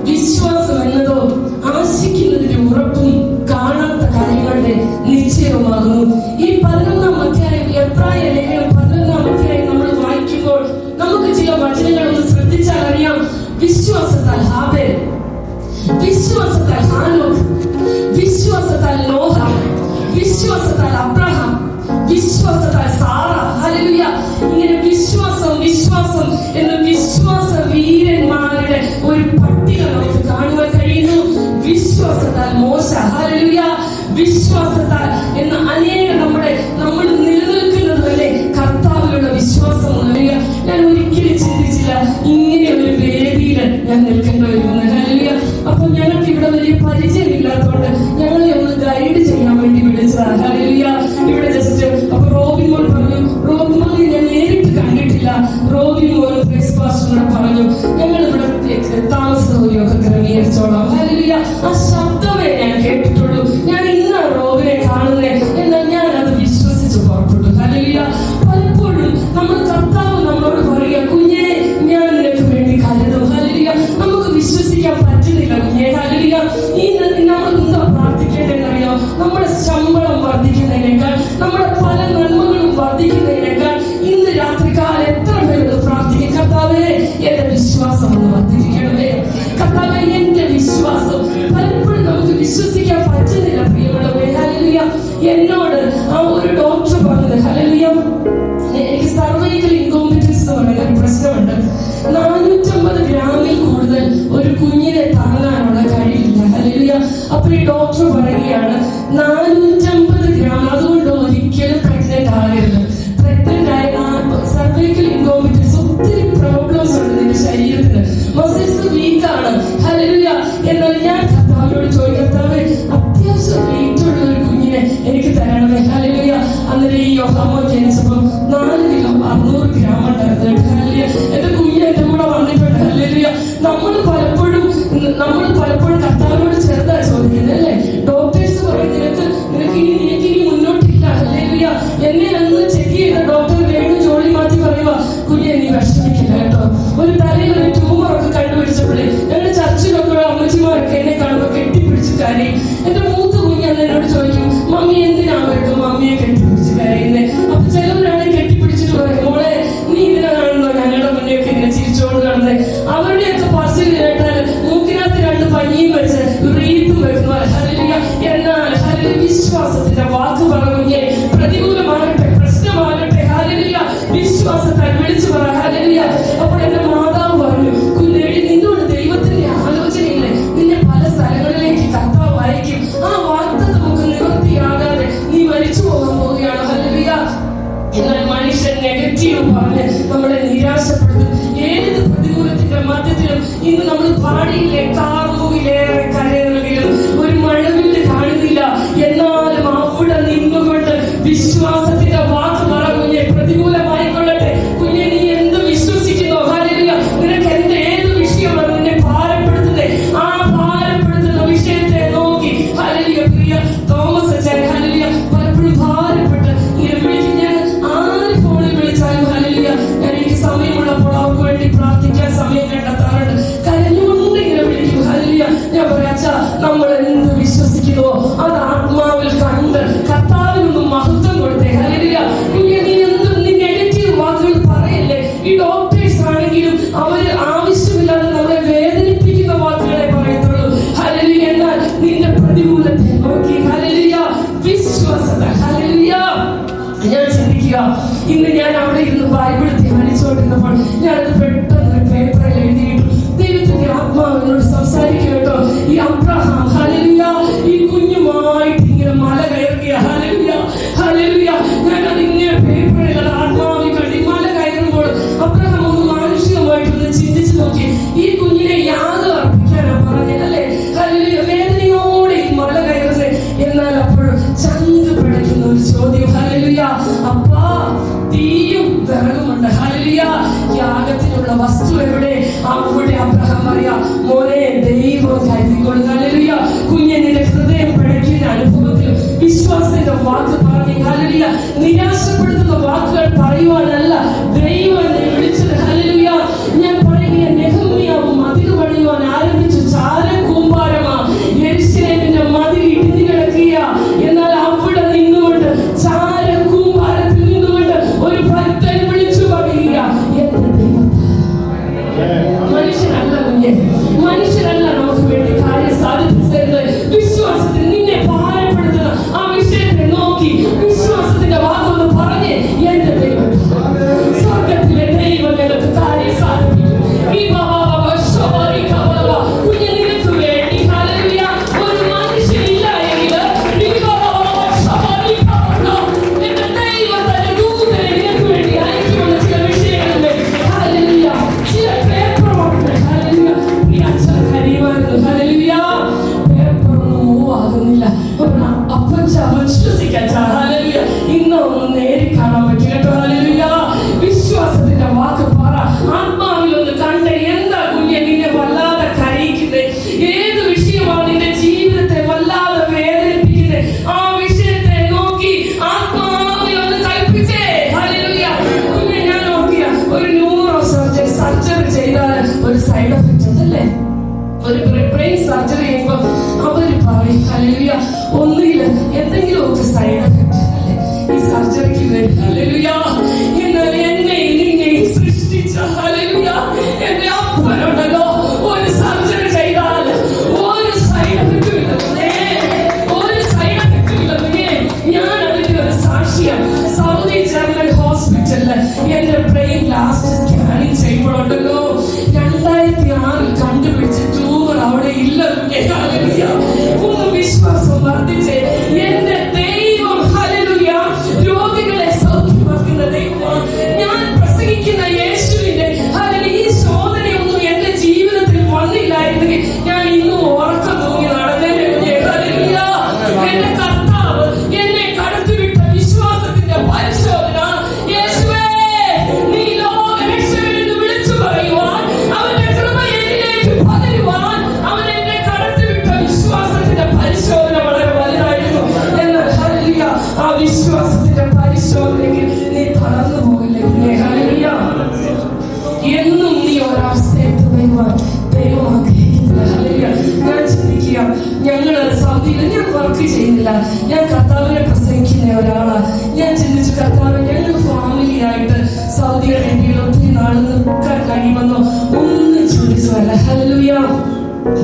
വിശ്വാസം എന്നതോ ആശിക്കുന്നതിന്റെ ഉറപ്പും കാണാത്ത കാര്യങ്ങളുടെ നിശ്ചയവുമാകുന്നു. ഈ 11-ാം അധ്യായം, എബ്രായ ലേഖനം 11-ാം അധ്യായം നമ്മൾ വായിക്കുമ്പോൾ നമുക്ക് ചില വചനങ്ങൾ ഒന്ന് ശ്രദ്ധിച്ചാൽ അറിയാം. വിശ്വാസത്താൽ ഹാബേൽ, വിശ്വാസത്താൽ ഹാനോക്ക്, വിശ്വാസത്താൽ നോഹ, വിശ്വാസത്താൽ അബ്രഹാം, വിശ്വാസത്താൽ സാറ. ഹല്ലേലൂയ. ഇങ്ങനെ വിശ്വാസം വിശ്വാസം എന്ന വിശ്വാസ വീരന്മാരുടെ ഒരു പട്ടിക നമുക്ക് കാണുവാൻ കഴിയുന്നു. വിശ്വാസത്താൽ മോശ, ഹല്ലേലൂയ. വിശ്വാസത്താൽ എന്ന അനേക നമ്മൾ നിലനിൽക്കുന്നത് തന്നെ കർത്താവിലുള്ള വിശ്വാസം. ഞാൻ ഒരിക്കലും ചിന്തിച്ചില്ല ഇങ്ങനെ ഒരു വേദിയിൽ ഞാൻ നിൽക്കേണ്ടി വരുമെന്ന്. ഹല്ലേലൂയ. അപ്പൊ ഞങ്ങൾക്ക് ഇവിടെ വലിയ പരിചയമില്ലാത്തതുകൊണ്ട് ഞങ്ങളെ ഒന്ന് ഗൈഡ് ചെയ്യാൻ വേണ്ടി വിളിച്ചതാണ്. ഹല്ലേലൂയ. ഇവിടെ ജസ്റ്റ് അപ്പൊ റോബിൻ മോൻ പറഞ്ഞു, റോബിൻ മോൻ ഞാൻ നേരിട്ട് കണ്ടിട്ടില്ല. റോബിൻ മോൻ പാസ്റ്ററിനോട് പറഞ്ഞു ഞങ്ങൾ ഇവിടെ താമസ സൗകര്യമൊക്കെ ക്രമീകരിച്ചോളാം. ഹല്ലേലൂയ. ആ ശബ്ദമേ ഞാൻ കേട്ടിട്ടുള്ളൂ. ഞാൻ ഇന്നാണ് റോബിനെ കാണുന്നത്. എന്നാൽ ഞാൻ അത് വിശ്വസിച്ച് പുറപ്പെട്ടു. ഹല്ലേലൂയ. പലപ്പോഴും നമ്മൾ കർത്താവ് നമ്മളോട് പറയുക, കുഞ്ഞേ ഞാൻ നിനക്ക് വേണ്ടി കരുതും. ഹല്ലേലൂയ. നമുക്ക് വിശ്വസിക്കാൻ പറ്റുന്നില്ല കുഞ്ഞേ. ഹല്ലേലൂയ. നമ്മൾ എന്താ പ്രാർത്ഥിക്കേണ്ടതെന്നറിയോ? നമ്മുടെ ശമ്പളം വർദ്ധിക്കുന്നതിനേക്കാൾ, നമ്മുടെ പല നന്മകളും വർദ്ധിക്കുന്നതിനേക്കാൾ ഇന്ന് രാത്രികാലം എത്ര പേര് പ്രാർത്ഥിക്കും, കർത്താവേ എന്റെ വിശ്വാസം ഒന്ന് വർദ്ധിപ്പിക്കണമേ, കർത്താവേ എന്റെ വിശ്വാസം. പലപ്പോഴും നമുക്ക് വിശ്വസിക്കാൻ പറ്റുന്നില്ല പ്രിയമുള്ളവരെ. ഹല്ലേലൂയ. എന്നോട് ആ ഒരു ഡോക്ടർ പറഞ്ഞത്, ഹല്ലേലൂയ, എനിക്ക് സർവൈക്കൽ ഇൻകോംപിറ്റൻസ് എന്ന് പറയുന്ന ഒരു പ്രശ്നമുണ്ട്. 450 ഗ്രാമിൽ കൂടുതൽ ഒരു കുഞ്ഞിനെ താങ്ങാനുള്ള കഴിയില്ല. ഹല്ലേലൂയ. അപ്പൊ ഈ ഡോക്ടർ പറയുകയാണ് 450 ഗ്രാം, അതുകൊണ്ട് ഒരിക്കലും പ്രഗ്നന്റ് ആകരുത്. പ്രഗ്നന്റ് ആയ സർവൈക്കൽ ഇൻകോംപിറ്റൻസ് ഒത്തിരി പ്രോബ്ലംസ് ഉണ്ട് നിന്റെ ശരീരത്തിന്, മസിൽസ് വീക്കാണ്. ഹല്ലേലൂയ. എന്നാൽ ഞാൻ കർത്താവിനോട് ചോദിക്കർത്താവേ അത്യാവശ്യം വെയിറ്റ് ഉള്ള ഒരു കുഞ്ഞിനെ എനിക്ക് തരണമേ. ഹല്ലേലൂയ. അന്നേരം ഈ യോഹാമോൻ ജനിച്ചപ്പോൾ 4 കിലോ 600 ഗ്രാം ഉണ്ടായിരുന്നു. ഹല്ലേലൂയ. എന്റെ കുഞ്ഞ് എന്റെ കൂടെ വന്നിട്ടുണ്ട്. ഹല്ലേലൂയ. നമ്മൾ പലപ്പോഴും കർത്താവിനോട് ചെറുതാ ചോദിക്കുന്നത് അല്ലേ? ഡോക്ടേഴ്സ് പറയും നിനക്ക് ഇനി മുന്നോട്ടില്ല. ഹല്ലേലൂയ. എന്നെ അന്ന് ചെക്ക് ചെയ്ത ഡോക്ടർ വേണു ജോളി മാറ്റി പറയുക, കുഞ്ഞെ നീ വിഷമിക്കില്ല കേട്ടോ. ഒരു തലയിൽ ഒരു ട്യൂമറൊക്കെ കണ്ടുപിടിച്ചപ്പോഴേ ഞങ്ങളുടെ ചർച്ചിലൊക്കെ അമ്മച്ചിമാരൊക്കെ എന്നെ കാണുമ്പോൾ കെട്ടിപ്പിടിച്ച് കരയും. എന്റെ മൂത്ത കുഞ്ഞ് എന്നോട് ചോദിക്കും, മമ്മി എന്തിനാണ് കേട്ടോ മമ്മിയെ കെട്ടിപ്പിടിച്ച് കരയുന്നത്? അപ്പൊ ചിലവരാണെങ്കിൽ കെട്ടിപ്പിടിച്ചിട്ട് പറയും, മോളെ നീ ഇതിനാണല്ലോ ഞങ്ങളുടെ മുന്നേക്ക് ഇങ്ങനെ ചിരിച്ചോണ്ട് കാണുന്നത്. അവരുടെയൊക്കെ പറച്ചിൽ കേട്ടാൽ മൂക്കിനകത്ത് 2 പഞ്ഞിയും വെച്ച് റീത്തും വെക്കുന്ന. ഹല്ലേലൂയ. എന്നാൽ വിശ്വാസത്തിന്റെ വാക്ക് പറഞ്ഞേ, പ്രതികൂലമാകട്ടെ പ്രശ്നമാകട്ടെ, ഹല്ലേലൂയ, വിശ്വാസത്താൽ വിളിച്ചു പറ. ഹല്ലേലൂയ. അപ്പോൾ എന്റെ മാതാവ് പറഞ്ഞു, കുഞ്ഞേടി നിന്നോട് ദൈവത്തിന്റെ ആലോചനയില്ലേ, നിന്നെ പല സ്ഥലങ്ങളിലേക്ക് കർത്താവ് അയക്കും. ആ വാർത്ത നമുക്ക് നിവൃത്തിയാകാതെ നീ മരിച്ചു പോകാൻ പോവുകയാണ്. ഹല്ലേലൂയ. എന്നാൽ മനുഷ്യൻ നെഗറ്റീവ് പറഞ്ഞ് നമ്മളെ നിരാശപ്പെടുത്തും. ഏത് പ്രതികൂലത്തിന്റെ മധ്യത്തിലും ഇന്ന് നമ്മൾ പാടിയില്ലേ, കാർമുകിലേറെ കരകളിലും ഒരു മഴവില്ല് കാണുന്നില്ല, എന്നാലും അവിടെ നിന്നുകൊണ്ട് വിശ്വാസത്തിന്റെ വാക്ക് പറ. കുഞ്ഞെ പ്രതികൂലമായിക്കൊള്ളട്ടെ, കുഞ്ഞെ നീ എന്ത് വിശ്വസിക്കുന്നോ? ഹല്ലേലൂയ. നിനക്ക് ഏത് വിഷയമാണ് നിന്നെ ഭാരപ്പെടുത്തുന്നത്? ആ ഭാരപ്പെടുത്തുന്ന വിഷയത്തെ നോക്കി. ഹല്ലേലൂയ. പ്രിയ തോമസ് അച്ഛൻ, ഹല്ലേലൂയ, പലപ്പോഴും ഭാരപ്പെട്ട് ഇങ്ങനെ വിളിക്കും. ഞാൻ ആര് ഫോണിൽ വിളിച്ചാലും ഹല്ലേലൂയ ഞാൻ എനിക്ക് സമയമുള്ളപ്പോൾ അവർക്ക് വേണ്ടി പ്രാർത്ഥിക്കാൻ സമയം കണ്ടെത്താറുണ്ട്. കരഞ്ഞുകൊണ്ട് ഇങ്ങനെ വിളിക്കും. ഹല്ലേലൂയ. ഞാൻ പറയാ, അച്ഛാ നമ്മൾ എന്ത് വിശ്വസിക്കുന്നുവോ അത് ആത്മാവിൽ കണ്ട് കർത്താവിനൊന്നും മഹത്വം കൊടുത്തേ. ഹല്ലേലൂയ. നീ നെഗറ്റീവ് വാക്കുകൾ പറയല്ലേ. ഈ ഡോക്ടേഴ്സ് ആണെങ്കിലും അവര് ആവശ്യമില്ലാതെ നമ്മളെ വേദനിപ്പിക്കുന്ന വാക്കുകളെ പറയത്തുള്ളൂ. ഹല്ലേലൂയ. എന്നാൽ നിന്റെ പ്രതികൂലത്തെ നോക്കി ഹല്ലേലൂയ വിശ്വാസത. ഹല്ലേലൂയ. ഞാൻ ചിന്തിക്കുക, ഇന്ന് ഞാൻ അവിടെ ഇരുന്ന് ബൈബിൾ ധ്യാനിച്ചുകൊണ്ടിരുന്നപ്പോൾ ഞാനത് പെട്ടെന്ന് ഒരു പേപ്പറിൽ എഴുതിയിട്ടു. ദൈവത്തിന്റെ ആത്മാവിനോട് സംസാരിക്കുക കേട്ടോ. ഈ അബ്രഹാം, ഹല്ലേലൂയ, ഈ കുഞ്ഞുമായിട്ട് ഇങ്ങനെ മല കയറുക. ഹല്ലേലൂയ. ഹല്ലേലൂയ. ഞാനത് ഇങ്ങനെ പേപ്പറിൽ ആത്മാവിൽ കണ്ടി മല കയറുമ്പോൾ അബ്രഹാം ഒന്ന് മാനുഷികമായിട്ടൊന്ന് ചിന്തിച്ചു നോക്കി. ഈ കുഞ്ഞിനെ യാഗം അർപ്പിക്കാനാ പറഞ്ഞത് അല്ലേ? ഹല്ലേലൂയ. വേദനയോടെ ഈ മല കയറുന്നത്. എന്നാൽ അപ്പോൾ ചങ്ക് പിടയ്ക്കുന്ന ഒരു ചോദ്യം. ഹല്ലേലൂയ. അപ്പാ തീയും വിറകുമുണ്ട്. ഹല്ലേലൂയ. യാഗത്തിനുള്ള വസ്തു എവിടെ? അവിടെ അബ്രഹാം പറയാ, മോനെ ദൈവം കരുതിക്കൊള്ളുക. ഹല്ലേലൂയ. കുഞ്ഞെ നിന്റെ ഹൃദയം പിടയ്ക്കുന്ന അനുഭവത്തിൽ വിശ്വാസത്തിന്റെ വാക്ക് പറഞ്ഞു. ഹല്ലേലൂയ. നിരാശപ്പെടുത്തുന്ന വാക്കുകൾ പറയുവാനല്ല ദൈവം എന്നെ വിളിച്ചത്. ഹല്ലേലൂയ. ഞാൻ പറയുക, നെഹമ്യാവ് മതിൽ പണിയുവാൻ ആരംഭിച്ചു ഹല്ലേലൂയ, ഒന്നുകിൽ എന്തെങ്കിലുമൊക്കെ സൈഡ് എഫക്ട് അല്ലേ ഈ സർജറിക്ക് വരും. ഹല്ലേലൂയ, എന്നാൽ എന്നെ നിന്നെയും സൃഷ്ടിച്ച ഹല്ലേലൂയ എന്റെ അപ്പനുണ്ടല്ലോ, ഒരു സർജറി ചെയ്താൽ ഒരു സൈഡ് എഫക്റ്റും ഇല്ല, ഒരു സൈഡ് എഫക്റ്റും ഇല്ല. ഞാൻ അതിന്റെ ഒരു സാക്ഷിയാണ്. സൗദി ജനറൽ ഹോസ്പിറ്റലില് എന്റെ ബ്രെയിൻ ലാസ്റ്റ് സ്കാനിങ് ചെയ്യുമ്പോഴുണ്ടല്ലോ 2006 കണ്ടുപിടിച്ച ട്യൂമർ അവിടെ ഇല്ല. ഒന്ന് വിശ്വാസം വർദ്ധിച്ച് എന്റെ ദൈവം ഹല്ലേലൂയ രോഗികളെ സൗഖ്യമാക്കുന്ന ദൈവമാണ്. ഞാൻ പ്രസംഗിക്കുന്ന യേശുവിന്റെ ഹല്ലേലൂയ ഈ ശോധനയൊന്നും എന്റെ ജീവിതത്തിൽ വന്നില്ലായിരുന്നെങ്കിൽ ഞാൻ ഇന്നും ഉറക്കം തൂങ്ങി നടന്നേനെ. ഹല്ലേലൂയ, എന്റെ കർത്താവ് എന്നെ കടത്തിവിട്ട വിശ്വാസത്തിന്റെ പരിശോധന യേശുവേ നീ ലോകരക്ഷകനെന്ന് വിളിച്ചു പറയുവാൻ, അവന്റെ കൃപ എന്നിലേക്ക് പകരുവാൻ അവൻ എന്നെ കടത്തിവിട്ട വിശ്വാസത്തിന്റെ പരിശോധന വളരെ വലുതായിരുന്നു. എന്നാൽ ഹല്ലേലൂയ ആ വിശ്വാസത്തിന്റെ പരിശോധനയ്ക്ക് നീ തളർന്നു പോകില്ല. ഹല്ലേലൂയ, എന്നും നീ ഒരവസ്ഥയെത്ത് വരുവാൻ ദൈവം ആഗ്രഹിക്കുന്നില്ല. ഹല്ലേലൂയ, ഞാൻ ചിന്തിക്കുക, ഞങ്ങള് സൗദിയിൽ ഞാൻ വർക്ക് ചെയ്യുന്നില്ല, ഞാൻ കർത്താവിനെ പ്രസംഗിക്കുന്ന ഒരാളാണ്. ഞാൻ ചിന്തിച്ചു കർത്താവ് ഞങ്ങൾ ഫാമിലി ആയിട്ട് സൗദി അറേബ്യയിൽ ഒത്തിരി നാൾ നിൽക്കാൻ കഴിയുമെന്നോ ഒന്നും ചിന്തിച്ചതല്ല. ഹല്ലേലൂയ,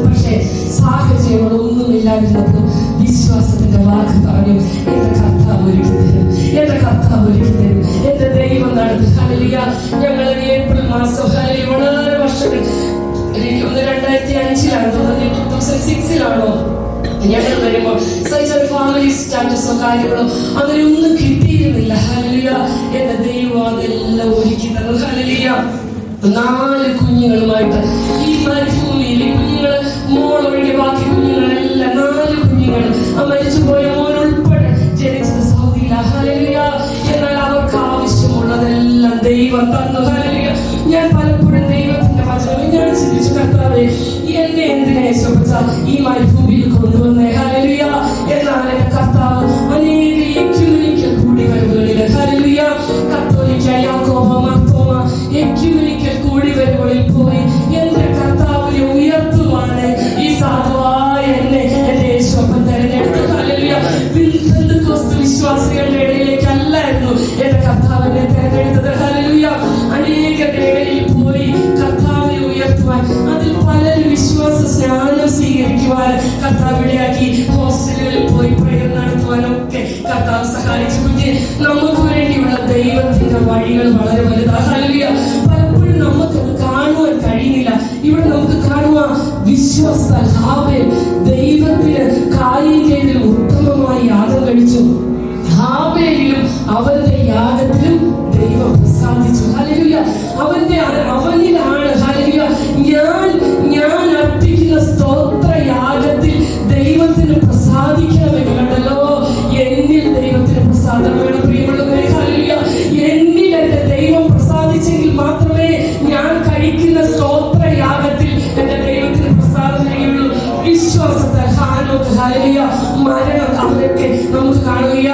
പക്ഷേ സാഹചര്യങ്ങളൊന്നുമില്ലാതിരുന്നപ്പോൾ വിശ്വാസത്തിന്റെ വാക്ക് പറഞ്ഞു, എന്റെ കർത്താവ് ഒരുക്കി തരും, എന്റെ കർത്താവ് ഒരുക്കി തരും, എന്റെ ദൈവം നടത്തി. ഹല്ലേലൂയ, ഞങ്ങൾ ഏപ്രിൽ മാസം ഹല്ലേലൂയ വളരെ വർഷങ്ങൾ, എനിക്ക് 2005 തോന്നുന്നത്, 2006 ഞങ്ങൾ വരുമ്പോൾ സൈജർ ഫാമിലി സ്റ്റാറ്റസോ കാര്യങ്ങളോ അങ്ങനെ ഒന്നും കിട്ടിയിരുന്നില്ല. ഹല്ലേലൂയ, എന്റെ ദൈവം അതെല്ലാം ഒരുക്കി തന്നു. ഹല്ലേലൂയ, 4 കുഞ്ഞുങ്ങളുമായിട്ട് ഈ മരുഭൂമിയിൽ ഈ കുഞ്ഞുങ്ങള് മോളൊഴികെ ബാക്കി കുഞ്ഞുങ്ങളെല്ലാം 4 കുഞ്ഞുങ്ങൾ ആ മരിച്ചുപോയ മോനുൾപ്പെടെ ജനിച്ചത് സൗദിയിലാണ്. ഹല്ലേലൂയ, എന്നാൽ അവർക്ക് ആവശ്യമുള്ളതെല്ലാം ദൈവം തന്നു. ഹല്ലേലൂയ, ഞാൻ പലപ്പോഴും ദൈവത്തിന്റെ വചനം ഞാൻ ചിന്തിച്ചു കർത്താവേ എന്നെ എന്തിനെ ശോഭിച്ച ഈ മരുഭൂമിയിൽ കൊണ്ടുവന്നേ. ഹല്ലേലൂയ, എന്നാൽ എന്റെ കർത്താവ് അനേക എക്യുമെനിക്കൽ കൂടിവരവുകളിൽ ഹല്ലേലൂയ കത്തോലിക്ക യാക്കോബ മാർത്തോമ എക്യുമെനിക്കൽ കൂടിവരവുകളിൽ പോയി എന്റെ കർത്താവിനെ ഉയർത്തുവാണ് ഈ സാധുവായ എന്നെ എന്റെ യേശുവപ്പൻ തെരഞ്ഞെടുത്തു. ഹല്ലേലൂയ, പെന്തക്കോസ്ത് വിശ്വാസികളുടെ ഇടയിലേക്കല്ലായിരുന്നു എന്റെ കർത്താവിനെ തെരഞ്ഞെടുത്തത്. ഹല്ലേലൂയ, അനേകരുടെ ഇടയിൽ പോയി കർത്താവിനെ ഉയർത്തുവാൻ, അതിൽ പലരും വിശ്വാസ സ്നാനം സ്വീകരിക്കുവാൻ കർത്താവിടെയാക്കി, ഹോസ്റ്റലുകളിൽ പോയി പ്രയർ നടത്തുവാനൊക്കെ കർത്താവ് സഹായിച്ചു. കുഞ്ഞ് നമുക്ക് വേണ്ടിയുള്ള ദൈവത്തിന്റെ വഴികൾ വളരെ വലുതാണ്. ഹല്ലേലൂയ, പലപ്പോഴും നമുക്കത് കാണുവാൻ കഴിയുന്നില്ല. ഇവിടെ നമുക്ക് കാണുവാൻ വിശ്വാസത്താൽ ഹാബേൽ ദൈവത്തിന് കായീനേതിൽ ഉത്തമമായി യാഗം കഴിച്ചു. ഹാബേലിലും അവന്റെ യാഗത്തിലും ദൈവം പ്രസാദിച്ചു. ഹല്ലേലൂയ, അവനിലാണ് ഹല്ലേലൂയ ഞാൻ അർപ്പിക്കുന്ന സ്തോത്ര യാഗത്തിൽ ദൈവത്തിന് പ്രസാദിക്കണമെന്നുണ്ടല്ലോ, എന്നിൽ ദൈവത്തിന് പ്രസാദം വേണം. പ്രിയമുള്ളവരെ, ഹല്ലേലൂയ, എന്നിൽ എന്റെ ദൈവം പ്രസാദിച്ചെങ്കിൽ മാത്രമേ ഞാൻ കഴിക്കുന്ന സ്തോത്ര യാഗത്തിൽ എന്റെ ദൈവത്തിന് പ്രസാദം വരികയുള്ളൂ. വിശ്വാസത്താൽ ഹാനോക്ക് ഹല്ലേലൂയ മരണം അവരൊക്കെ നമുക്ക് കാണുക,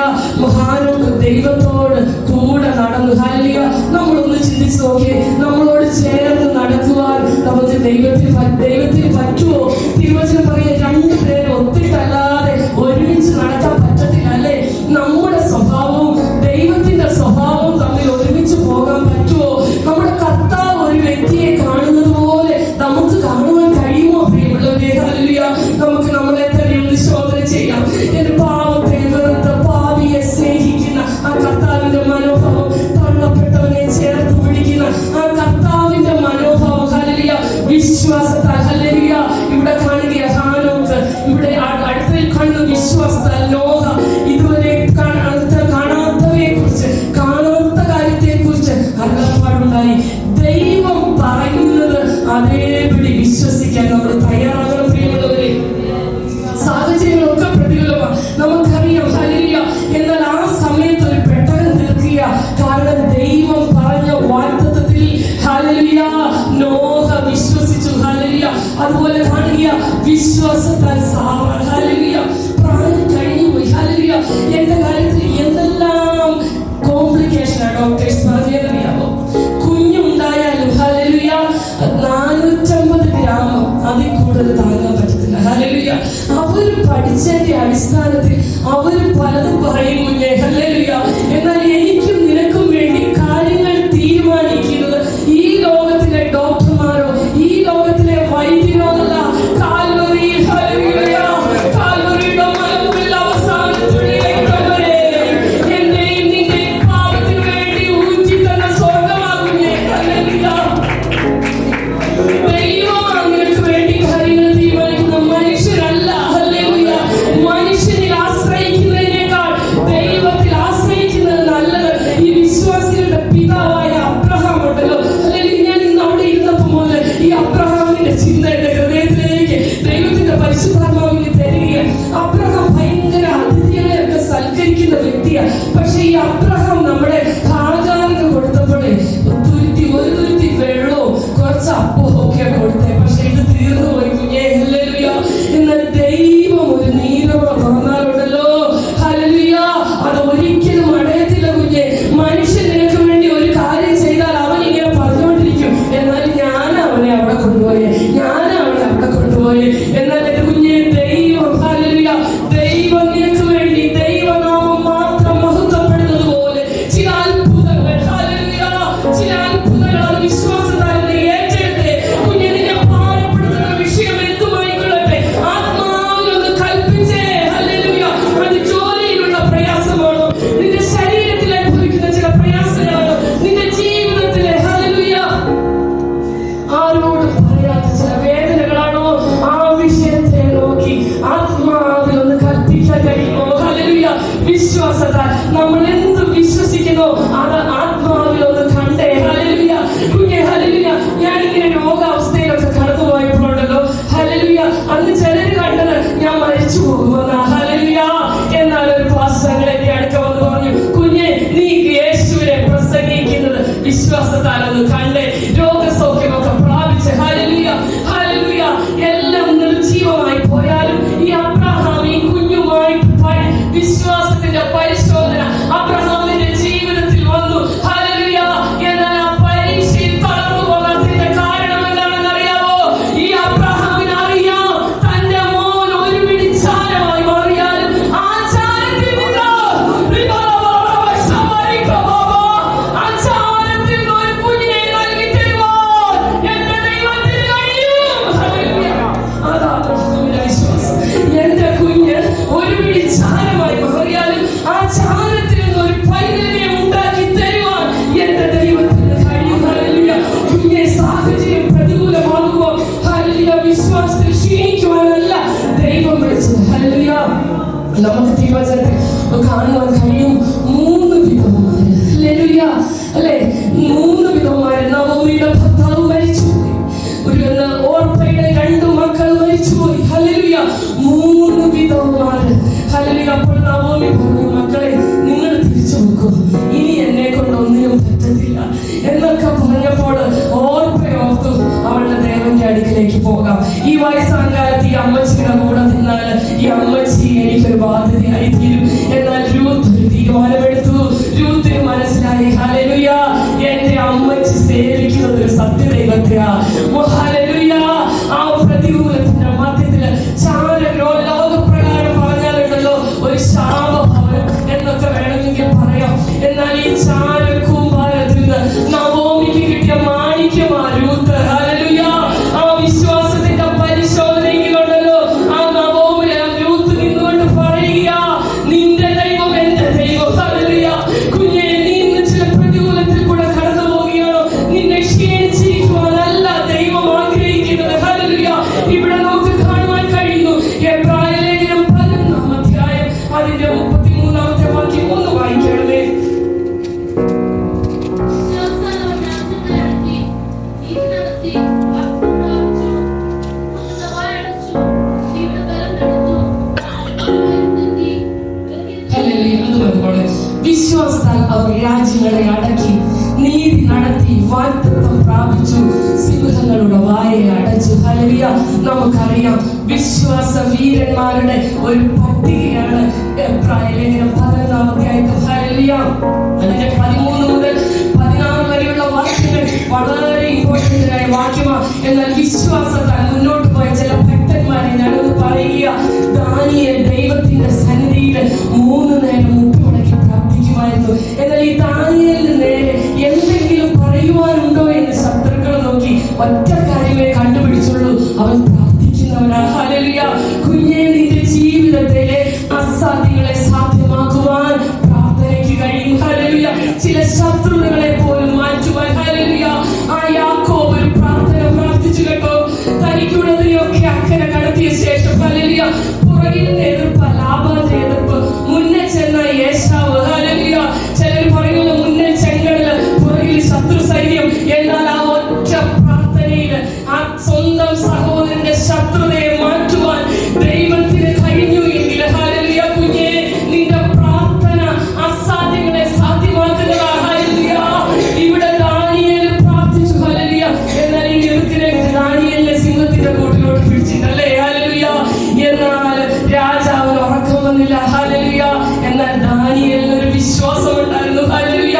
ഹാനോക്ക് ദൈവത്തോട് കൂടെ നടന്നു. ഹല്ലേലൂയ, നമ്മളൊന്ന് ചിന്തിച്ചു നോക്കിയേ, നമ്മളോട് ചേർന്ന് നടക്കുവാൻ നമുക്ക് ദൈവത്തിന് പറ്റുമോ? തിരുവചനം പറയുക 2 പേര് ഒത്തിട്ടല്ലാതെ ഒരുമിച്ച് നടക്കാൻ പറ്റത്തില്ല അല്ലേ? നമ്മുടെ സ്വഭാവവും ദൈവത്തിന്റെ സ്വഭാവവും തമ്മിൽ ഒരുമിച്ച് പോകാൻ പറ്റുമോ? നമ്മുടെ കർത്താവ് ഒരു വ്യക്തിയെ കാണുന്നത് പോലെ നമുക്ക് കാണുവാൻ കഴിയുമോ? പ്രിയമുള്ളവരെ, ഹല്ലേലൂയ, നമുക്ക് നമ്മളെ തന്നെ ഒന്ന് ശോധന ചെയ്യാം. എന്റെ പാവത്തെ വെറുത്ത പാപിയെ സ്നേഹിക്കുന്ന ആ കർത്താവിന്റെ മനോഭാവം, തള്ളപ്പെട്ടവനെ ചേർത്ത് പിടിക്കുന്ന ആ കർത്താവിന്റെ മനോഭാവം, ഹല്ലേലൂയ, വിശ്വാസത്താൽ ഹല്ലേലൂയ ഇവിടെ കാണുക ഹാനോക്ക്, ഇവിടെ അടുത്തതിൽ കാണുന്ന വിശ്വാസത്താൽ നോഹ ഇതുവരെ കാണാത്തവയെ കുറിച്ച്, കാണാത്ത കാര്യത്തെ കുറിച്ച് അരുളപ്പാടുണ്ടായി. ദൈവം പറയുന്നത് അതേപടി വിശ്വസിക്കാൻ നമ്മൾ തയ്യാറാകണം. പ്രിയമുള്ളവരെ, സാഹചര്യങ്ങളൊക്കെ പ്രതികൂലമാണ് നമുക്കറിയാം. ഹല്ലേലൂയ, എന്നാൽ ആ സമയത്ത് ഒരു പെട്ടകം തീർക്കുക. കാരണം ദൈവം പറഞ്ഞ വാഗ്ദത്തത്തിൽ ഹല്ലേലൂയ നോഹ വിശ്വസിച്ചു. ഹല്ലേലൂയ, അതുപോലെ കാണുക വിശ്വാസത്താൽ സാറ ഹല്ലേലൂയ പ്രായം കഴിഞ്ഞു പോയി. ഹല്ലേലൂയ, എന്റെ കാര്യത്തിൽ എന്തെല്ലാം കോംപ്ലിക്കേഷനാണ് ഡോക്ടേഴ്സ് പറഞ്ഞതെന്നറിയാമോ? കുഞ്ഞുണ്ടായാലും ഹല്ലേലൂയ 450 ഗ്രാം അതിൽ കൂടുതൽ താങ്ങാൻ പറ്റത്തില്ല. ഹല്ലേലൂയ, അവര് പഠിച്ചതിന്റെ അടിസ്ഥാനത്തിൽ അവര് പലതും പറയും കുഞ്ഞേ. ഹല്ലേലൂയ. എന്നാൽ എനിക്കും നിനക്കും വേണ്ടി കാര്യങ്ങൾ തീരുമാനിക്കുന്നത് ഈ ലോകത്തിലെ ഡോക്ടർമാരോ ഈ ലോകത്തിലെ വൈദ്യരോ അല്ല. കാൽവറി, ഹല്ലേലൂയ, കാൽവറിയുടെ മലമുകളിൽ അവസാനത്തുള്ളിൽ രക്തം എന്റെയും നിന്റെയും പാപത്തിന് വേണ്ടി ഊറ്റി തന്ന സ്വർഗമാകുന്നേ. ഹല്ലേലൂയ. ദൈവമാണ് നിനക്ക് വേണ്ടി കാര്യങ്ങൾ തീരുമാനിക്കുന്ന, മനുഷ്യരല്ല. ഹല്ലേലൂയ. മനുഷ്യനിൽ ആശ്രയിക്കുന്നതിനേക്കാൾ ദൈവത്തിൽ ആശ്രയിക്കുന്നത് നല്ലത്. ഈ വിശ്വാസികളുടെ പിതാവായ അബ്രഹാം ഉണ്ടല്ലോ. അല്ലെങ്കിൽ ഞാൻ ഇന്ന് അവിടെ ഇരുന്നപ്പോൾ മുതൽ ഈ അബ്രഹാമിന്റെ ചിന്ത എന്റെ ഹൃദയത്തിലേക്ക് ദൈവത്തിന്റെ പരിശുദ്ധാത്മാവിനെ തരികയാണ്. അബ്രഹാം ഭയങ്കര അതിഥികളെയൊക്കെ സൽക്കരിക്കുന്ന വ്യക്തിയാണ്. പക്ഷെ ഈ അബ്രഹാം നമ്മുടെ ഹാഗാറിന് കൊടുത്തപ്പോഴേ ഒരു തുരുത്തി വെള്ളവും കുറച്ച് അപ്പവും ഒക്കെ കൊടുത്തേ. പക്ഷെ ഇത് തീർന്നു പോയി കുഞ്ഞേ. ഹല്ലേലൂയ. എന്നാൽ ദൈവം ഒരു നീരവ തുറന്നാലുണ്ടല്ലോ, ഹല്ലേലൂയ, അത് ഒരിക്കലും അടയത്തില്ല കുഞ്ഞേ. മനുഷ്യൻ നിനക്ക് വേണ്ടി ഒരു കാര്യം ചെയ്താൽ അവൻ ഇങ്ങനെ പറഞ്ഞുകൊണ്ടിരിക്കും, എന്നാൽ ഞാൻ അവനെ അവിടെ കൊണ്ടുപോയേ, ഞാൻ അവനെ അവിടെ കൊണ്ടുപോയേ. എന്നാൽ എന്റെ കുഞ്ഞെ ദൈവം, ഹല്ലേലൂയ, ദൈവം നിനക്ക് വേണ്ടി ദൈവനാമം മാത്രം മഹത്വപ്പെടുന്നത് പോലെ ചില അത്ഭുതങ്ങൾ, ഹല്ലേലൂയ, ചില അത്ഭുതങ്ങൾ അത് വിശ്വാസത്താലെ ഏറ്റെടുത്തേ. കുഞ്ഞെ നിന്നെ ഭാരപ്പെടുത്തുന്ന വിഷയം എന്തുമായിക്കൊള്ളട്ടെ, ആത്മാവിലൊന്ന് കൽപ്പിച്ചേ. ഹല്ലേലൂയ. അത് ജോലിയിലുള്ള പ്രയാസമാണോ, നിന്റെ ശരീരത്തിൽ അനുഭവിക്കുന്ന ചില പ്രയാസങ്ങളാണോ, നിന്റെ ജീവിതത്തിലെ, ഹല്ലേലൂയ, ആരോടും പറയാത്ത ചില വേദനകളാണോ, ആ വിഷയത്തെ നോക്കി ആത്മാവിലൊന്ന് കൽപ്പിക്കാൻ കഴിയുമോ? ഹല്ലേലൂയ. വിശ്വാസത്താൽ നമ്മൾ എന്ത് വിശ്വസിക്കുന്നോ അത് ആത്മാവിലൊന്ന് കണ്ടേ. ഹല്ലേലൂയ. കുഞ്ഞെ, ഹല്ലേലൂയ, ഞാനിങ്ങനെ രോഗാവസ്ഥയിലൊക്കെ കടന്നുപോയപ്പോഴുണ്ടല്ലോ, ഹല്ലേലൂയ, അന്ന് ചിലര് കണ്ടത് ഞാൻ മരിച്ചു പോകുമെന്നാ. ഹല്ലേലൂയ. എന്നാൽ ഒരു പാസ്റ്റർ എന്റെ അടുക്ക വന്ന് പറഞ്ഞു, കുഞ്ഞെ, നീ യേശുവിനെ പ്രസംഗിക്കുന്നത് വിശ്വാസത്താൽ ഒന്ന് കണ്ടേ. രോഗസൗഖ്യമൊക്കെ പ്രാപിച്ച്, ഹല്ലേലൂയ, ഹല്ലേലൂയ, എല്ലാം നിർജീവമായി പോയാലും ഈ അബ്രഹാം ഈ കുഞ്ഞുമായിട്ട് വിശ്വാസത്തിന്റെ പരിശോധന അബ്രഹാമിന്റെ ജീവിതത്തിൽ വന്നു. ഹല്ലേലൂയ. എന്നാൽ ആ പരീക്ഷയിൽ തളർന്നു പോകാത്തതിന്റെ കാരണം എന്താണെന്ന് അറിയാമോ? ഈ അബ്രഹാമിന് അറിയാം തന്റെ മോൻ ഒരു പിടി ചാരമായി മാറിയാലും ആ ചാരത്തിൽ നിന്ന് ഒരു കുഞ്ഞിനെ നൽകി തരുവാൻ എന്റെ ദൈവത്തിന് കഴിയും. ഹല്ലേലൂയ. അതാ അബ്രഹാമിന്റെ വിശ്വാസം. എന്റെ കുഞ്ഞ് ഒരു പിടി ചാരമായി മാറിയാലും ആ ചാരത്തിൽ നിന്ന് ഒരു പൈതലിനെ ഉണ്ടാക്കി തരുവാൻ എന്റെ ദൈവത്തിന് കഴിയും. ഹല്ലേലൂയ. കുഞ്ഞെ, സാഹചര്യം പ്രതികൂലമാകുമ്പോൾ, ഹല്ലേലൂയ, വിശ്വാസത്തിൽ ക്ഷീണിക്കുവാനല്ല ദൈവം വിളിച്ചത്. ഹല്ലേലൂയ. നമുക്ക് തിരുവചനത്തിൽ കാണുവാൻ കഴിയും 3 വിധവമാര്. ഹല്ലേലൂയ. അല്ലേ, 3 വിധവമാര്. നവോമിയുടെ ഭർത്താവ് മരിച്ചുപോയി, ഒരു ഓർപ്പയുടെ 2 മക്കൾ മരിച്ചുപോയി. ഹല്ലേലൂയ. 3 വിധവമാര്. ഹല്ലേലൂയ. അപ്പോൾ നവോമി പറഞ്ഞു, മക്കളെ, നിങ്ങൾ തിരിച്ചു നോക്കൂ, ഇനി എന്നെ കൊണ്ട് ഒന്നിനും പറ്റത്തില്ല എന്നൊക്കെ പറഞ്ഞപ്പോൾ ഓർപ്പയോർത്തു അവളുടെ ദേവന്റെ അടുക്കിലേക്ക് പോകാം. ഈ വയസ്സാം കാലത്ത് ഈ അമ്മച്ചിയുടെ കൂടെ നിന്നാൽ ഈ അമ്മച്ചി എനിക്കൊരു ബാധ്യതയായി തീരും. എന്നാൽ രൂത്ത് ഒരു തീരുമാനമെടുത്തു. രൂത്തിന് മനസ്സിലായി, ഹല്ലേലൂയ, എന്റെ അമ്മച്ചി സേവിക്കുന്നത് ഒരു സത്യദൈവത്തെയാ. ഹല്ലേലൂയ. ആ പ്രതികൂലത്തിന്റെ മധ്യത്തില് ചാരകരോ ലോകപ്രകാരം പറഞ്ഞാലുണ്ടല്ലോ ഒരു ശാപഭവനം എന്നൊക്കെ വേണമെങ്കിൽ പറയാം. എന്നാൽ ഈ ചാരകൂമ്പാരത്തിൽ നിന്ന് നവോമിക്ക് കിട്ടിയ മാണിക്യമാ രൂത്ത്. ഹല്ലേലൂയ. ആ വിശ്വാസത്തിന്റെ പരിശോധനയിലുണ്ടല്ലോ ആ നവോമി രൂത്ത് നിന്നുകൊണ്ട് പറയുക, നിന്റെ ദൈവം എന്റെ ദൈവം. ഹല്ലേലൂയ. കുഞ്ഞെ, നീ ഇന്ന് ചില പ്രതികൂലത്തിൽ കൂടെ കടന്നു പോവുകയാണോ? നിന്നെ ക്ഷീണിച്ചിരിക്കുവാനല്ല ദൈവം ആഗ്രഹിക്കുന്നത്. ഹല്ലേലൂയ. ഇവിടെ നമുക്ക് കാണുവാൻ കഴിയുന്നു എബ്രായ ലേഖനം 11-ാം അധ്യായം അതിന്റെ 33-ാമത്തെ വാക്യം ഒന്ന് വായിക്കണമേ. വിശ്വാസത്താൽ അവർ രാജ്യങ്ങളെ അടക്കി, നീതി നടത്തി, വാഗ്ദത്തം പ്രാപിച്ചു, സിംഹങ്ങളുടെ വായെ അടച്ചു. ഹല്ലേലൂയ. നമുക്കറിയാം വിശ്വാസ വീരന്മാരുടെ ഒരു പട്ടികയാണ് എബ്രായ ലേഖനം 11-ാം അധ്യായത്തിൽ. ഹല്ലേലൂയ. അതിന്റെ 13 മുതൽ 16 വരെയുള്ള വാക്യങ്ങൾ വളരെ ഇമ്പോർട്ടന്റ് ആയ വാക്യമാണ്. എന്നാൽ വിശ്വാസത്താൽ മുന്നോട്ട് പോയ ചില ഭക്തന്മാരെ ഞാനൊന്ന് പറയുക. ദാനിയേൽ ദൈവത്തിന്റെ ഒറ്റ കാര്യമേ കണ്ടുപിടിച്ചുള്ളൂ, അവൻ പ്രാർത്ഥിക്കുന്നവനാ. ഹല്ലേലൂയ. കുഞ്ഞേ, നിന്റെ ജീവിതത്തിലെ അസാധ്യങ്ങളെ സാധ്യമാക്കുവാൻ പ്രാർത്ഥനയ്ക്ക് കഴിയും. ഹല്ലേലൂയ. ചില ശത്രുതകളെ പോലും മാറ്റുവാൻ. ഹല്ലേലൂയ. ആ യാക്കോബ് ഒരു പ്രാർത്ഥന പ്രാർത്ഥിച്ചു കേട്ടോ. തനിക്കുള്ളതിനെയൊക്കെ അക്കരെ കടത്തിയ ശേഷം ഹല്ലേലൂയ, പുറകിൽ എതിർപ്പ്, ലാബാന്റെ എതിർപ്പ്, മുന്നേ ചെന്ന ഏശാവ്. ഹല്ലേലൂയ. ചിലർ പറയുന്നത് മുന്നേ ചെങ്കടല്, പുറകിൽ ശത്രു സൈന്യം. എന്നാൽ ആ ഒറ്റ പ്രാർത്ഥനയിൽ ആ സ്വന്തം സഹോദരന്റെ ശത്രുതയെ മാറ്റുവാൻ ദൈവത്തിന് കഴിഞ്ഞു എങ്കിൽ ഹല്ലേലൂയ, കുഞ്ഞേ, നിന്റെ പ്രാർത്ഥന അസാധ്യങ്ങളെ സാധ്യമാക്കുന്നതാ. ഹല്ലേലൂയ. ഇവിടെ ദാനിയേൽ പ്രാർത്ഥിച്ചു. ഹല്ലേലൂയ. എന്നാൽ ഈ എഴുത്തിനെ ദാനിയേലിനെ സിംഹത്തിന്റെ കൂട്ടിലോട്ട് പിടിച്ചിട്ടല്ലേ. ഹല്ലേലൂയ. എന്നാൽ രാജാവിന് ഉറക്കം വന്നില്ല. ഹല്ലേലൂയ. എന്നാൽ ദാനിയേലിന് ഒരു വിശ്വാസം ഉണ്ടായിരുന്നു. ഹല്ലേലൂയ.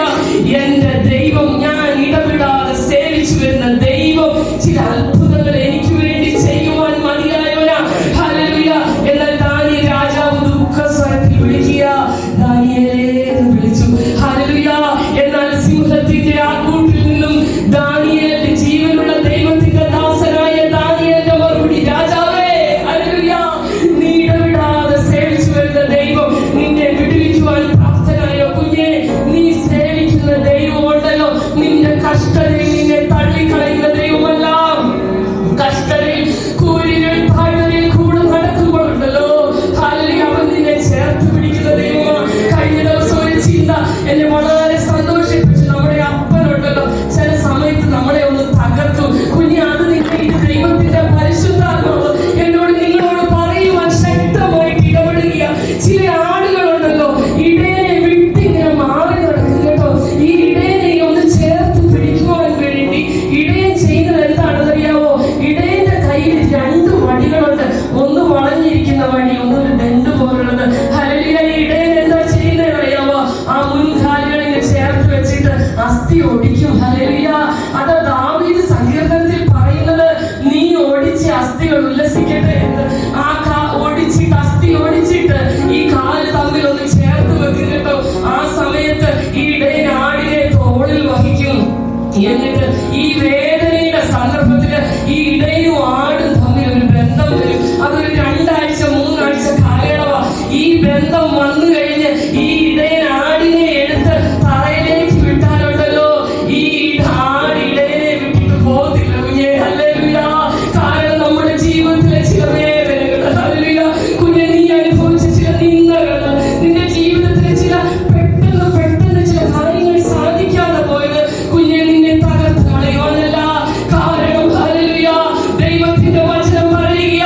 എന്റെ ദൈവം, ഞാൻ ഇടപെടാതെ സേവിച്ചു വരുന്ന ദൈവം ചില അത്ഭുതങ്ങൾ എനിക്ക് വേണ്ടി ചെയ്യുവാൻ മതിയായവനാ. ഹല്ലേലൂയ. എന്നാൽ ദാനിയേൽ രാജാവ് ദുഃഖസ്വരത്തിൽ വിളിക്കുക, ദാനിയേലേ എന്ന് വിളിച്ചു. ഹല്ലേലൂയ. എന്നാൽ സിംഹത്തിന്റെ ആ കൂട്ടിൽ നിന്നും ദാനിയേലിന്റെ ജീവനുള്ള ദൈവത്തിന്റെ ദാസനായ ദാനിയേലിന്റെ മറുപടി, രാജാവേ, ഹല്ലേലൂയ, നീ ഇടപെടാതെ സേവിച്ചു വരുന്ന ദൈവം നിന്നെ വിടുവിക്കുവാൻ പ്രാപ്തനായോ. കുഞ്ഞേ, നീ സേവിക്കുന്ന ദൈവമുണ്ടല്ലോ, നിന്റെ കഷ്ടതയിൽ നിന്നെ തള്ളിക്കളയുന്ന ദൈവമല്ല. കഷ്ടതയിൽ, കൂരികൾ, താഴ്വരയിൽ കൂടെ നടക്കുമ്പോഴുണ്ടല്ലോ, ഹല്ലേലൂയ, അവൻ നിന്നെ ചേർത്ത് പിടിക്കുന്ന ദൈവമാണ്. കഴിഞ്ഞ ദിവസം ഒരു ചിന്ത എന്നെ വളരെ സന്തോഷിപ്പിച്ചു. നമ്മുടെ അപ്പനുണ്ടല്ലോ, ചില സമയത്ത് നമ്മളെ ഒന്ന് തകർത്തു. കുഞ്ഞെ, അത് നിന്നെ ദൈവത്തിന്റെ പരിശുദ്ധാത്മാവ് എന്നോട്, നിങ്ങളോട് പറയുവാൻ ശക്തമായിട്ട് ഇടപെടുക. ചില ആളുകളുണ്ടല്ലോ, ഇടയനെ വിട്ടിങ്ങനെ മാറി നടക്കും കേട്ടോ. ഈ ഇടയനെ ഒന്ന് ചേർത്ത് പിടിക്കുവാൻ വേണ്ടി ഇടയൻ ചെയ്യുന്നത് എന്താണെന്നറിയാവോ? ഇടയന്റെ കയ്യിൽ രണ്ട് വടികളുണ്ട്. ഒന്ന് വളഞ്ഞിരിക്കുന്ന വടി, ഒന്നൊരു ദണ്ട് പോലുള്ളത്. ഹല്ലേലൂയ. ഇടയൻ എന്താ ചെയ്യുന്നത് അറിയാവോ? ആ മുൻകാലുകളിനെ ചേർത്ത് വെച്ചിട്ട് അസ്ഥി ഒടിക്കും. ഹല്ലേലൂയ. അത് ദാവീദ് സങ്കീർത്തനത്തിൽ പറയുന്നത്, നീ ഓടിച്ച അസ്ഥികൾ ഉല്ലസിക്കട്ടെ എന്ന്. ആ ഓടിച്ചിട്ട്, അസ്ഥി ഓടിച്ചിട്ട് ഈ കാല് തമ്മിൽ ഒന്ന് ചേർത്ത് വെക്കും കേട്ടോ. ആ സമയത്ത് ഈ ഇടയൻ ആടിനെ തോളിൽ വഹിക്കും. എന്നിട്ട് ഈ വേദനയുടെ സന്ദർഭത്തില് ഈ ഇടയനും ആടും തമ്മിൽ ഒരു ബന്ധം വരും. അതൊരു 2 ആഴ്ച 3 ആഴ്ച കാലയളവാ. ഈ ബന്ധം വന്നു കഴിഞ്ഞ് ഈ ഇടയൻ ആടിനെ എടുത്ത് തറയിലേക്ക് വിട്ടാലുണ്ടല്ലോ, ഈ ആട് ഇടയനെ വിട്ടിട്ട് പോകത്തില്ല. കുഞ്ഞേ, ഹല്ലേലൂയ. കാരണം നമ്മുടെ ജീവിതത്തിലെ ചില വേദനകൾ, ഹല്ലേലൂയ, കുഞ്ഞെ, നീ അനുഭവിച്ച ചില നിന്ദകൾ, നിന്റെ ജീവിതത്തിലെ ചില പെട്ടെന്ന് ചില കാര്യങ്ങൾ സാധിക്കാതെ പോയത്, കുഞ്ഞെ, നിന്നെ തകർത്ത് കളയുവാനല്ല. കാരണം ഹല്ലേലൂയ, ദൈവത്തിന്റെ വചനം പറയുക,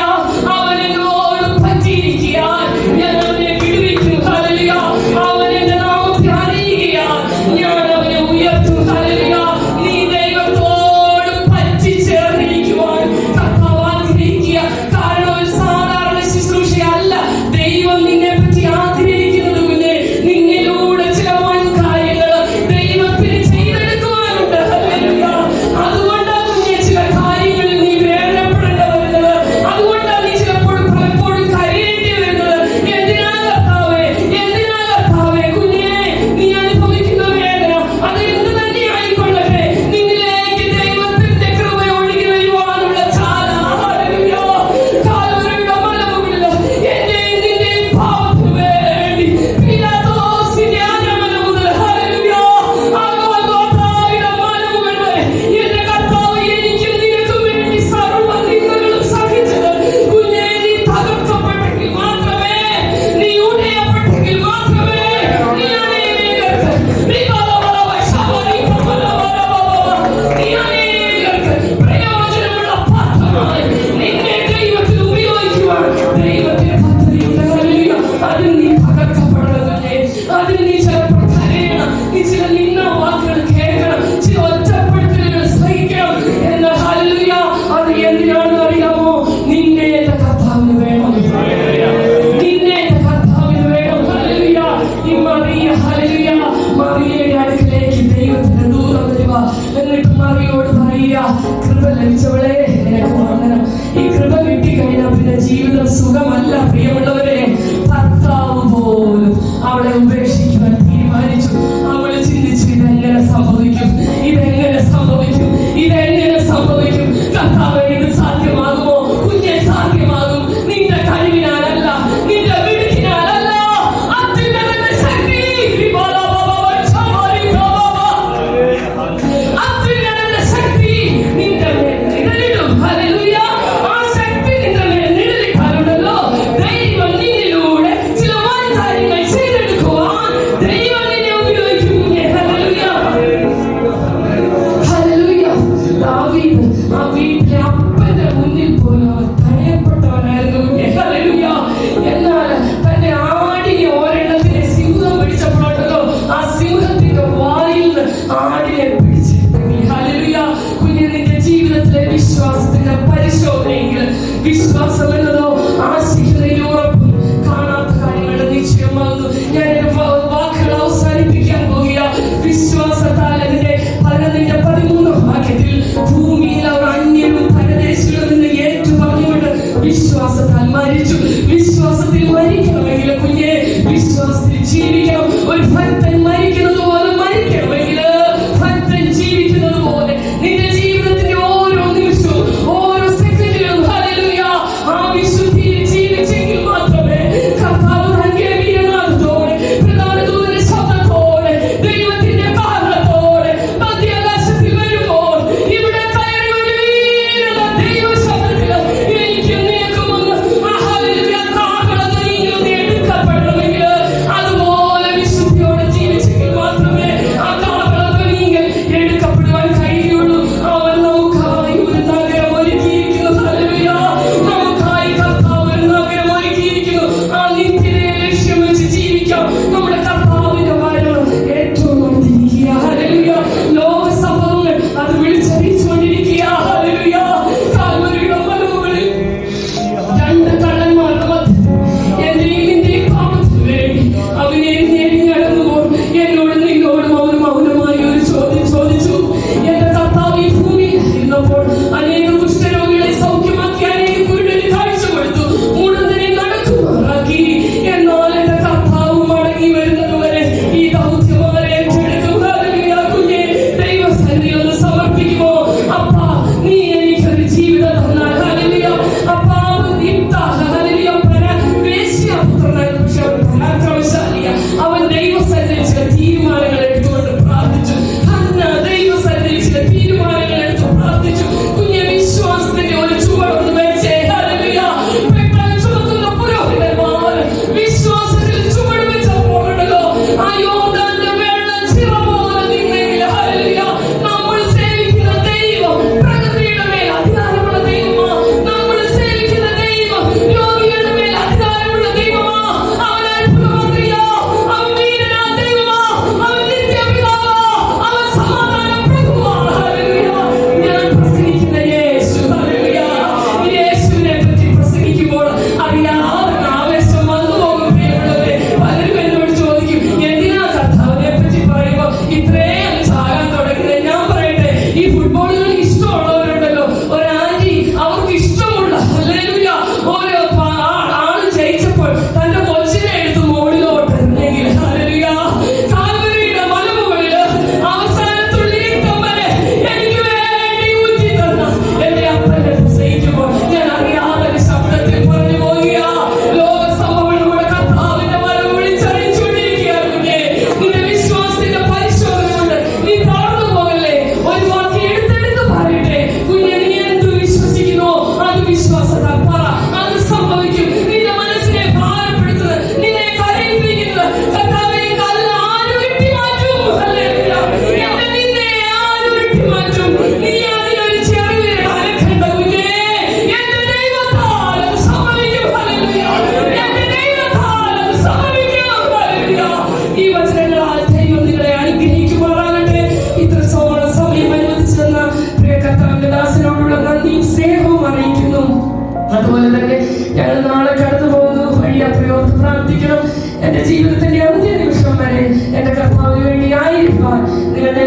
അവൻ എന്നോട് പറ്റിയിരിക്കാൻ ഞാൻ അവനെ വിടുവിക്കും. ജീവിതത്തിലെ വിശ്വാസത്തിന്റെ പരിശോധനയെങ്കിൽ വിശ്വാസം എന്നതോ ആശിക്കുന്നതിന് ഉറപ്പും കാണാത്ത കാര്യങ്ങളുടെ നിശ്ചയമാകുന്നു. ഞാൻ എന്റെ വാക്കുകൾ അവസാനിപ്പിക്കാൻ പോകുക. വിശ്വാസത്താൽ അതിന്റെ 13 വാക്യത്തിൽ ഭൂമിയിൽ അവർ അന്യരും പരദേശികളും നിന്ന് ഏറ്റുപറഞ്ഞുകൊണ്ട് വിശ്വാസത്താൽ മരിച്ചു. വിശ്വാസത്തിൽ മരിക്കണമെങ്കിൽ കുഞ്ഞെ വിശ്വാസത്തിൽ ജീവിക്കണം. ഒരു ഭക്തൻ മരിക്കുന്നത് പോലെ മരിക്കണമെങ്കിൽ ഭക്തൻ ജീവിക്കുന്നത് പോലെ നിന്റെ ജീവിതത്തിന്റെ ഓരോ നിമിഷവും ഓരോ സെക്കൻഡിലും ഹല്ലേലൂയ ആ വിശുദ്ധിയിൽ ജീവിച്ചെങ്കിൽ മാത്രമേ കർത്താവ് തന്റെ വീരനാഥത്തോടെ പ്രധാന ദൂതന്റെ ശബ്ദത്തോടെ ദൈവത്തിന്റെ കാഹളത്തോടെ മധ്യാകാശത്തിൽ വരുമ്പോൾ ഇവിടെ കയറി വരുന്ന ദൈവ ശബ്ദത്തിൽ എനിക്ക് നിനക്കുമൊന്ന് ഹല്ലേലൂയ കാഹളധ്വനിയിൽ നിന്ന് എടുക്കപ്പെടണമെങ്കിൽ അതുപോലെ വിശുദ്ധിയോടെ ജീവിച്ചെങ്കിൽ മാത്രമേ ആ കാഹളധ്വനിയിൽ എടുക്കപ്പെടുവാൻ കഴിയുള്ളൂ. അവൻ നമുക്കായി ഒരു നഗരം ഒരുക്കിയിരിക്കുന്നു. ഹല്ലേലൂയ നമുക്കായി കർത്താവ് ഒരു നഗരം ഒരുക്കിയിരിക്കുന്നു. ആ നിത്യതയെ ലക്ഷ്യം വെച്ച് ജീവിക്കാം. നമ്മുടെ കർത്താവിന്റെ വരവ് ഏറ്റവും അടുത്തിരിക്കുക. ഹല്ലേലൂയ ലോക സംഭവങ്ങൾ അത് വിളിച്ചറിയിച്ചുകൊണ്ടിരിക്കുക. ഹല്ലേലൂയ കാൽവരിയുടെ മലമുകളിൽ 2 കള്ളന്മാരുടെ മധ്യത്തിൽ എന്റെയും നിന്റെയും പാപത്തിനു വേണ്ടി അവനെ ഞെരിഞ്ഞടങ്ങുമ്പോൾ എന്നോട് നിന്നോടും അവൻ മൗനമായി ഒരു ചോദ്യം ചോദിച്ചു. എന്റെ കർത്താവ് ഈ ഭൂമിയിലായിരുന്നപ്പോൾ അനേക കുഷ്ഠരോഗികളെ സൗഖ്യമാക്കി, അനേക കുരുടന് കാഴ്ച കൊടുത്തു, മുടന്തനെ നടക്കുമാറാക്കി. എന്നാൽ എന്റെ കർത്താവ് മടങ്ങി വരുന്നത് വരെ ഈ ദൗത്യം അവരെ ഏറ്റെടുക്കും. ഹല്ലേലൂയ കുഞ്ഞെ ദൈവസന്നിധിയിൽ ഒന്ന് സമർപ്പിക്കുമോ? അപ്പാ നീ എനിക്കൊരു ജീവിതം തന്നാൽ. ഹല്ലേലൂയ അപ്പാ ഹല്ലേലൂയ വേശ്യാപുത്രനായിരുന്നു. പക്ഷെ അവൻ പരാക്രമശാലിയ. അവൻ ദൈവസന്നിധിയിൽ ചില തീരുമാനങ്ങൾ എടുത്തുകൊണ്ട് പ്രാർത്ഥിച്ചു. ഹന്ന ദൈവസന്നിധിയിൽ ചില തീരുമാനങ്ങൾ എടുത്തു പ്രാർത്ഥിച്ചു. കുഞ്ഞെ വിശ്വാസത്തിന്റെ ഒരു ചുവടൊന്ന് വെച്ചേ. ഹല്ലേലൂയ പെട്ടെന്ന് ചുമക്കുന്ന പുരോഹിതന്മാർ വിശ്വാസത്തിൽ ചുവട് വെച്ചപ്പോഴുണ്ടല്ലോ ആ യോർദാന്റെ വെള്ളം ചിറ പോലെ നിന്നെങ്കിൽ ഹല്ലേലൂയ നമ്മൾ സേവിക്കുന്ന ദൈവം പ്രകൃതിയുടെ മേൽ അധികാരമുള്ള ദൈവമാ. നമ്മൾ സേവിക്കുന്ന ദൈവം രോഗികളുടെ മേൽ അധികാരമുള്ള ദൈവമാ. അവൻ അത്ഭുതമന്ത്രിയാ, അവൻ വീരനാ ദൈവമാ, അവൻ നിത്യപിതാവാ, അവൻ സമാധാന പ്രഭുവാ. ഹല്ലേലൂയ ഞാൻ പ്രസംഗിക്കുന്ന യേശു. ഹല്ലേലൂയ യേശുവിനെ പറ്റി പ്രസംഗിക്കുമ്പോൾ അറിയാതെ ആവേശം വന്നു പോകും. പ്രിയമുള്ളവരെ, പലരും എന്നോട് ചോദിക്കും എന്തിനാ കർത്താവിനെ പറ്റി പറയുമ്പോ ഇത്രയും ചാകാൻ തുടങ്ങുന്നത്? ഞാൻ പറയട്ടെ, ഈ ഫുട്ബോൾ കളി ഇഷ്ടമുള്ളവരുണ്ടല്ലോ, ഒരു ആന്റി അവർക്ക് ഇഷ്ടമുള്ള ഹല്ലേലൂയ ഒരു ആള് ജയിച്ചപ്പോൾ തന്റെ കൊച്ചിനെ എടുത്ത് മോളിലോട്ട് എറിഞ്ഞെങ്കിൽ ഹല്ലേലൂയ കാൽവരിയുടെ മലമുകളില് അവസാനത്തുള്ള രക്തം വരെ എനിക്ക് വേണ്ടി ഊറ്റി തന്ന എന്റെ അപ്പനെ പ്രസംഗിക്കുമ്പോൾ ഞാൻ അറിയാതെ ഒരു ശബ്ദത്തിൽ പറഞ്ഞു പോകുക. ലോക സംഭവങ്ങളുടെ കർത്താവിന്റെ വരവ് വിളിച്ചറിയിച്ചുകൊണ്ടിരിക്കുകയാണ്. നിന്റെ വിശ്വാസത്തിന്റെ പരിശോധന കൊണ്ട് നീ തളർന്നു പോകല്ലേ. ഒരു വാക്ക് എടുത്തെടുത്ത് പറയട്ടെ കുഞ്ഞെ, നീ എന്ത് വിശ്വസിക്കുന്നോ അത് വിശ്വാസത്താൽ പറ. അത് സംഭവിക്കും. നിന്റെ മനസ്സിനെ ഭാരപ്പെടുത്തുന്നത്, നിന്നെ കരയിപ്പിക്കുന്നത് കർത്താവേ കല്ല് ആര് വെട്ടിമാറ്റും? ഹല്ലേലൂയ എന്റെ നിന്നെ ആര് വെട്ടിമാറ്റും? നീ അതിനൊരു ചെറുവിരൽ അനക്കണ്ട കുഞ്ഞേ. എന്റെ ദൈവത്താൽ അത് സംഭവിക്കും. ഹല്ലേലൂയ എന്റെ ദൈവത്താൽ അത് സംഭവിക്കും. ഹല്ലേലൂയ ഈ വചനങ്ങളാൽ ദൈവം നിങ്ങളെ അനുഗ്രഹിക്കുമാറാകട്ടെ. ഇത്ര സമയം അനുവദിച്ചു തന്ന പ്രിയ കർത്താവിന്റെ ദാസനോടുള്ള നന്ദിയും സ്നേഹവും അറിയിക്കുന്നു. അതുപോലെ തന്നെ ഞങ്ങൾ നാളെ കടന്നു പോകുന്നു. വഴിയാത്രയോർത്ത് പ്രാർത്ഥിക്കണം. എന്റെ ജീവിതത്തിന്റെ അന്ത്യ നിമിഷം വരെ എന്റെ കർത്താവിന് വേണ്ടി ആയിരിക്കാൻ നിങ്ങളുടെ